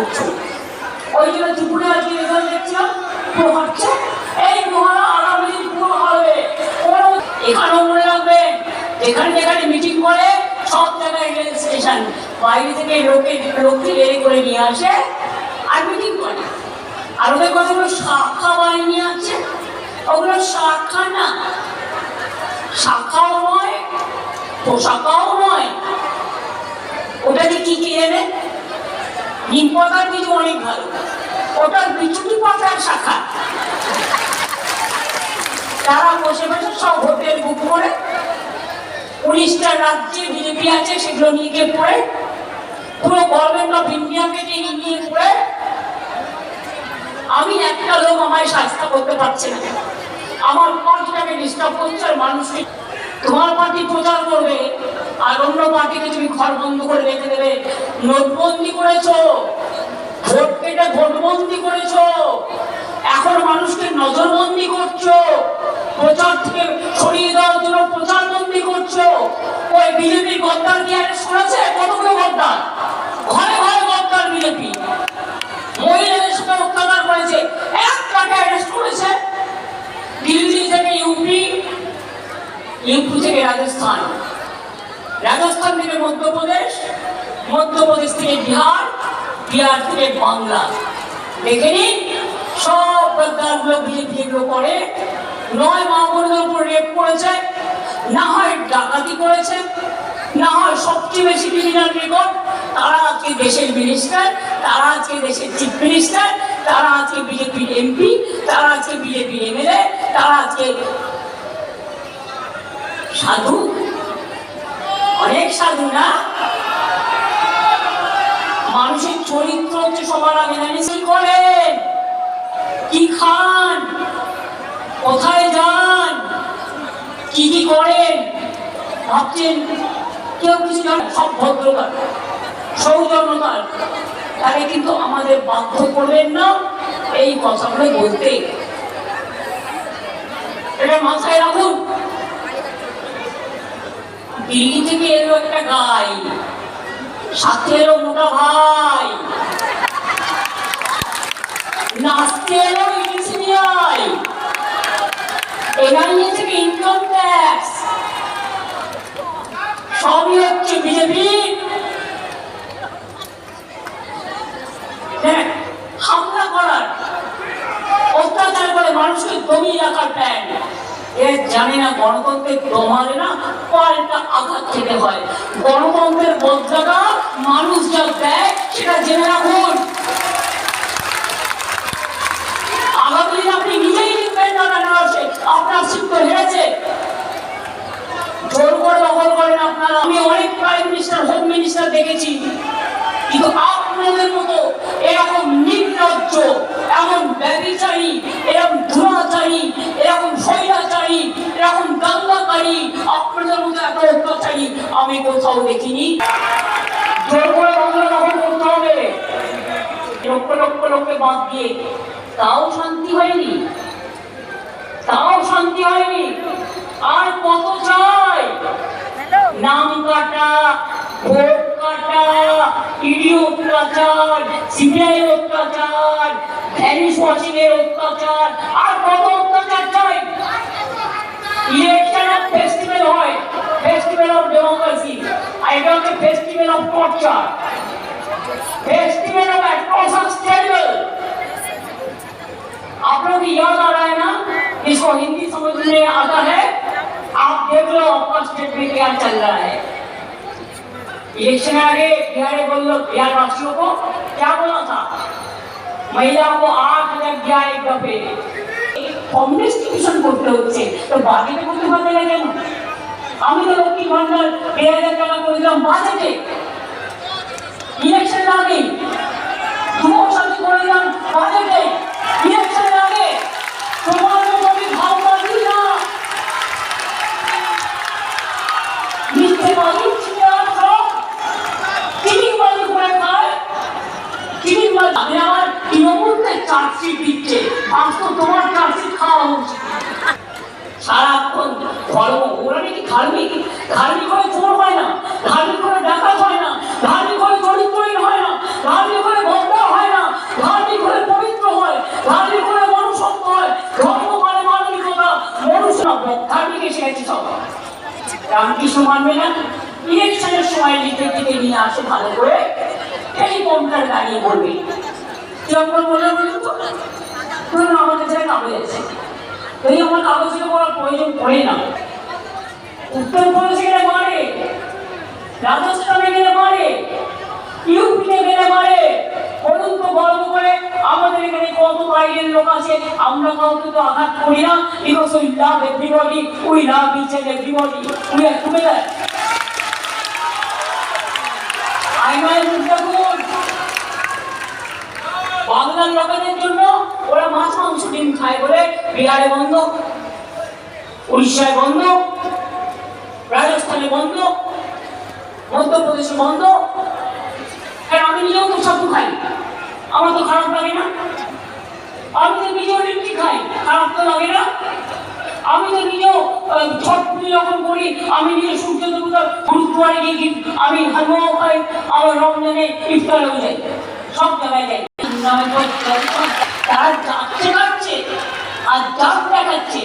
করছো। ওই জন্য ত্রিপুরা আজকে রেজাল্ট দেখছিলাম পুরো হচ্ছে এই মহারা আগামী দিন পুরো হবে। এখানেও মনে রাখবে যেখানে যেখানে মিটিং করে সব জায়গায় রেল স্টেশন, বাইরে থেকে লোককে রেল করে নিয়ে আসে আর মিটিং করে। আর ওদের কতগুলো শাখা বানিয়ে নিয়ে আছে, ওগুলো শাখা না, শাখাও নয় পোশাকাও নয়। ওটাকে কি কে জানে? নিম পাতার বীজ অনেক ভালো, ওটার বিচুটি পাতার শাখা। তারা বসে বসে সব হোটেল বুক করে 19টা রাজ্যে বিজেপি আছে সেগুলো নিয়ে পড়ে পুরো গভর্নমেন্ট অফ ইন্ডিয়াকে নিয়ে পড়ে আমি একটা লোক আমায় শাস্তি করতে পারছে না, আমার পার্টিটাকে ডিস্টার্ব করছে। আর মানুষকে তোমার পার্টি প্রচার করবে আর অন্য পার্টিকে তুমি ঘর বন্ধ করে রেখে দেবে। নোটবন্দি করেছো, ভোট কেটে ভোটবন্দি করেছো, এখন মানুষকে নজরবন্দি করছো, প্রচার থেকে সরিয়ে দেওয়ার জন্য প্রচার বন্দি করছো। ওই বিজেপির গদ্দার কি অ্যারেস্ট করেছে? কতগুলো গদ্দার, ঘরে ঘরে গদ্দার বিজেপি। মহিলাদের সাথে অত্যাচার করেছে, একটাকে অ্যারেস্ট করেছে। দিল্লি থেকে ইউপি, ইউপি থেকে রাজস্থান, রাজস্থান থেকে মধ্যপ্রদেশ, মধ্যপ্রদেশ থেকে বিহার, বিহার থেকে বাংলা। দেখে নিন সব গদ্দারগুলো বিজেপি যেগুলো করে, নয় মা বোনদের উপর রেপ করেছে, না হয় ডাকাতি করেছে, না হয় সবচেয়ে বেশি ক্রিমিনাল রেকর্ড। তারা আজকে দেশের মিনিস্টার, তারা আজকে দেশের চিফ মিনিস্টার, তারা আজকে বিজেপির এমপি, তারা আজকে বিজেপির এমএলএ, তারা আজকে সাধু, অনেক সাধু না? মানুষের চরিত্র হচ্ছে সবার আগে জানিস কি করেন, কি খান, কোথায় যান, কি কি করেন, ভাবছেন কেউ কিছু জানে? সব ভদ্রতা সৌজন্যতা। তাকে কিন্তু আমাদের বাধ্য করবেন না এই কথাগুলো বলতে, এটা মাথায় রাখুন। দিল্লি থেকে এলো একটা গাই, সাথে এলো মোটা ভাই, নাচতে এলো ইডিসিবিআই, এনআইএ থেকে ইনকাম ট্যাক্স, সবই হচ্ছে বিজেপি। হামলা করার, অত্যাচার করে মানুষকে দমিয়ে রাখার প্ল্যান। এর জানে না গণতন্ত্রের দমালে না পাল্টা আঘাত খেতে হয়। গণতন্ত্রের বদলাটা মানুষ যা দেয় সেটা জেনে রাখুন। আগামী দিন আপনি নিজেই লিখবেন না বেনারসে আপনার সিদ্ধ হেরেছে, জোর করে দখল করেন আপনারা। আমি অনেক প্রাইম মিনিস্টার, হোম মিনিস্টার দেখেছি, কিন্তু আপনাদের মতো এরকম নির্লজ্জ, এমন ব্যভিচারী, এরকম ধুলাচারী, এরকম স্বৈরাচারী, এরকম দাঙ্গাকারী, আপনাদের মতো এত অত্যাচারী আমি কোথাও দেখিনি। জোর করে বাংলা দখল করতে হবে লক্ষ লক্ষ লোককে বাদ দিয়ে, তাও শান্তি হয়নি, তাও শান্তি হয়নি। আর কত চাই? নাম কাটা, ভোট কাটা, ইডি অত্যাচার, সিবিআই অত্যাচার, ভ্যানিশ ওয়াচিং এর অত্যাচার, আর কত অত্যাচার চাই? ইলেকশন অফ ফেস্টিভ্যাল হয়, ফেস্টিভ্যাল অফ ডেমোক্রেসি, আর এটা হচ্ছে festival of torture, festival of atrocities terrible. आप लोग याद आ रहा है ना, इसको हिंदी समझ में आता है? आप देख लो आपका स्टेट में क्या चल रहा है। इलेक्शन आगे बिहार बोलो, बिहार वासियों को क्या बोला था? महिलाओं को 8,000 दिया एक दफे, कम्युनिस्टिकेशन করতে হচ্ছে, তো বাকিটা করতে পারবে না কেন? আমি তো লক্ষ্মী ভান্ডার 2,000 টাকা করে দিলাম বাজেটে, ইলেকশন আগে যুবশক্তি করে দিলাম বাজেটে, ইলেকশন আগে তোমার জমি ভাও পাচ্ছি না, মিথ্যে বাজি চিনিবাজি করে খায়, চিনিবাজি। আমি আমার তৃণমূলকে চার্জশিট দিচ্ছে, আজ তো তোমার চার্জশিট খাওয়া উচিত। সারাক্ষণ ধর্ম, ওরা নাকি ধার্মিক, ধার্মিক করে চোর হয় না, ধার্মিক করে ডাকাত হয় না, ধার্মিক করে চরিত্রহীন হয় না, ধার্মিক করে বন্ধ হয় রামকৃষ্ণ মানবে না, ইলেকশনের সময় লিখে থেকে নিয়ে আসে ভালো করে, এই কম্পিউটার দাঁড়িয়ে বলবে কিরকম বলে বলুন তো। ধরুন আমার কাছে কাগজ আছে, এই আমার কাগজে করার প্রয়োজন পড়ে না, উত্তরপ্রদেশে গেলে মারে, রাজস্থানে গেলে মারে, ইউপিতে গেলে মারে। বলুন তো গর্ব করে আমাদের এখানে কত বাইরের লোক আছে, আমরা কাউকে তো আঘাত করি না, because we love everybody, we love each and everybody, we are together. বাংলার লোকেদের জন্য ওরা মাছ মাংস ডিম খায় বলে বিহারে বন্ধ, উড়িষ্যায় বন্ধ, রাজস্থানে বন্ধ, মধ্যপ্রদেশে বন্ধ। আমি নিজেও তো সব খাই, আমার তো খারাপ লাগে না। আমি তো নিজেও লিট্টি খাই, খারাপ তো লাগে না। আমি তো নিজেও ছট পুজো যখন করি, আমি নিজে সূর্য দেবতার গুরুদ্বারে গিয়ে আমি হালুয়াও খাই, আমার রমজানে ইফতারেও যাই, সব জায়গায় যাই। তারা যাচ্ছে কাটছে আর জাত দেখাচ্ছে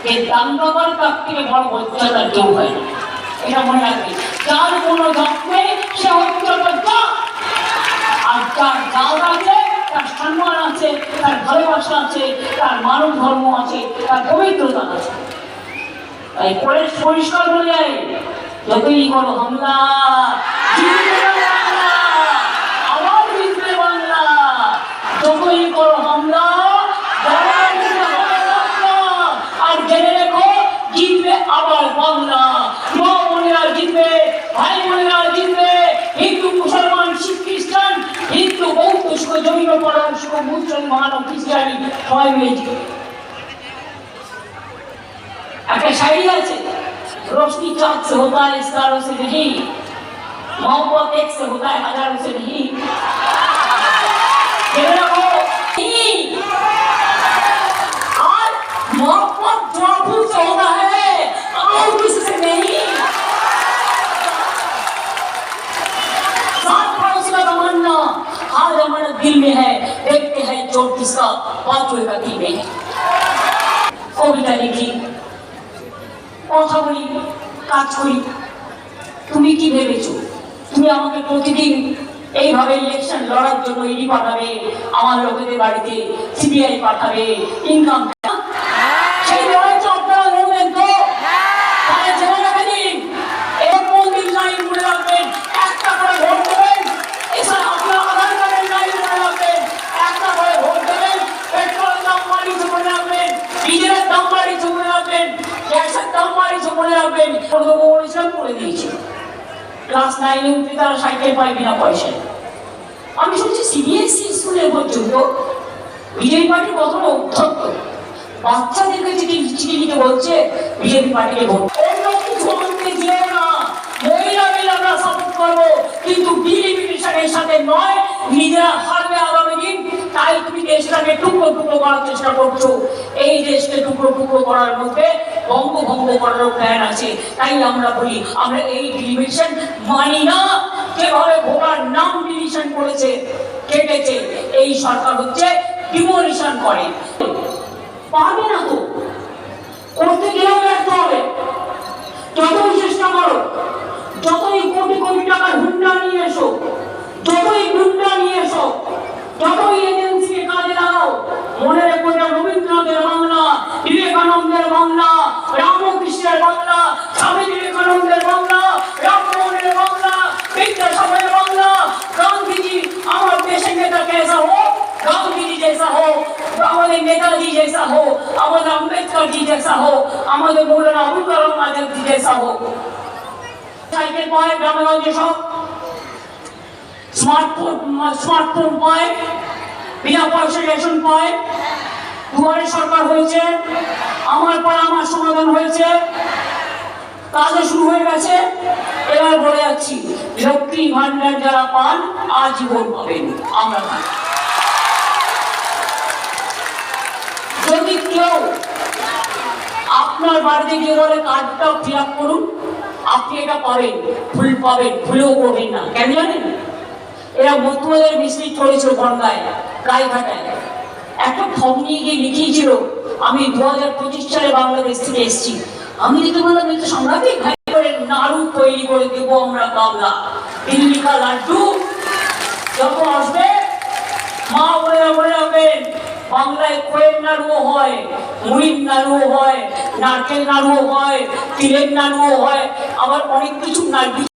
যে দাঙ্গাবার কাছ থেকে বড় বজ্জাতার কেউ হয় না, এটা মনে রাখবে। যার কোনো জাত নেই সে হচ্ছে জাত, আর যার জাত আছে তার সম্মান আছে, তার ভালোবাসা আছে, তার মানব ধর্ম আছে, তার পবিত্রতা আছে। তাই পরিষ্কার বলে যায়, যতই করো হামলা আবার জিতবে বাংলা, যতই করো হামলা আর জেনে রেখো জিতবে আবার বাংলা। মা বোনেরা জিতবে, ভাই বোনেরা জিতবে, হিন্দু মুসলমান শিখ খ্রিস্টান, হিন্দু বৌদ্ধ সুখ জৈন পরাণ সুখ মুসলমান ও খ্রিস্টানি সবাই মিলে জিতবে। একটা शायरी আছে, रोशनी चाँद से होता है सितारों से नहीं, मोहब्बत एक से होता है हजारों से नहीं। और मोहब्बत बापू से होता है और किसी से नहीं। साथ पड़ोसी का तमन्ना हार हमारे दिल में है, देखते हैं चोट किसका बाजू का दिल में है। कविता लिखी, কথা বলি, কাজ করি। তুমি কি ভেবেছো তুমি আমাকে প্রতিদিন এইভাবে ইলেকশন লড়ার জন্য ইডি পাঠাবে, আমার লোকেদের বাড়িতে সিবিআই পাঠাবে, ইনকাম সেই লড়াই আপনারা লড়বেন তো? তাহলে জেনে রাখবেন, এই মন্দির লাইন মনে রাখবেন, একটা করে ভোট দেবেন। এছাড়া আপনার আধার কার্ডের লাইন মনে রাখবেন, একটা করে ভোট দেবেন। পেট্রোলের দাম বাড়িয়েছে মনে রাখবেন, ডিজেলের দাম বাড়িয়েছে মনে রাখবেন, গ্যাসের দাম বাড়িয়েছে মনে রাখবেন। করে দিয়েছে ক্লাস 9-এ উঠে তারা সাইকেল পায় বিনা পয়সায়। আমি শুনছি সিবিএসসি স্কুলে পর্যন্ত বিজেপি পার্টি কতটা উদ্ধত্ত, বাচ্চাদেরকে চিঠি লিখে বলছে বিজেপি পার্টিকে ভোট। অন্য কিছু আনতে যেও না, মহিলা মিলে আমরা সাপোর্ট করবো, কিন্তু ডিলিমিটেশনের সাথে নয়। নিজেরা হারবে আগামী দিন, তাই তুমি দেশটাকে টুকরো টুকরো করার চেষ্টা করছো। এই দেশকে টুকরো টুকরো করার মধ্যে বঙ্গভঙ্গ করার প্ল্যান আছে। তাই আমরা বলি আমরা এই ডিলিমিটেশন মানি না। যেভাবে ভোটার নাম ডিলিশন করেছে, কেটেছে, এই সরকার হচ্ছে ডিমোলিশন করে। পারবে না তো, করতে গেলেও ব্যর্থ হবে। যতই চেষ্টা করো, যতই কোটি কোটি টাকার হুন্ডা নিয়ে এসো, যতই গুন্ডা নিয়ে এসো, যতই এজেন্সিকে কাজে লাগাও, মনে রেখো এটা রবীন্দ্রনাথের বাংলা, বিবেকানন্দের বাংলা, রামকৃষ্ণের বাংলা, স্বামী বিবেকানন্দের বাংলা, রামমোহনের বাংলা, বিদ্যাসাগরের বাংলা। গান্ধীজি আমার দেশের নেতা कैसा हो, गांधी जैसा हो, हमारे नेताजी जैसा हो, हमारे अम्बेडकर जी जैसा हो, हमारे मौलाना अबुल कलाम आजाद जी जैसा हो। साइकिल पाए ग्रामगंजे सब स्मार्टफोन पाए, बिना পয়সা রেশন পায়। দুয়ারে সরকার হয়েছে, আমার পাড়া আমার সমাধান হয়েছে, কাজও শুরু হয়ে গেছে। এবার বলে যাচ্ছি, লক্ষ্মী ভান্ডার যারা পান আজীবন পাবেন। আমরা যদি কেউ আপনার বাড়িতে গিয়ে বলে কার্ডটা ফিল আপ করুন, আপনি এটা পাবেন, ভুল পাবেন, ভুলেও করবেন না। কেন জানেন? এরা মতুয়াদের মিছিল করেছিল বনগায়, গাইঘাটায়। একটা ফর্ম নিয়ে গিয়ে লিখিয়েছিল আমি 2025 সালে বাংলাদেশ থেকে এসেছি। আমি যদি বললাম এটা সাংঘাতিক, নাড়ু তৈরি করে দেবো আমরা বাংলা। দিল্লি কা লাড্ডু যত আসবে মা বলে রাখবেন, বাংলায় খোয়ের নাড়ুও হয়, মুড়ির নাড়ুও হয়, নারকেল নাড়ুও হয়, তিলের নাড়ুও হয়, আবার অনেক কিছু নাড়ু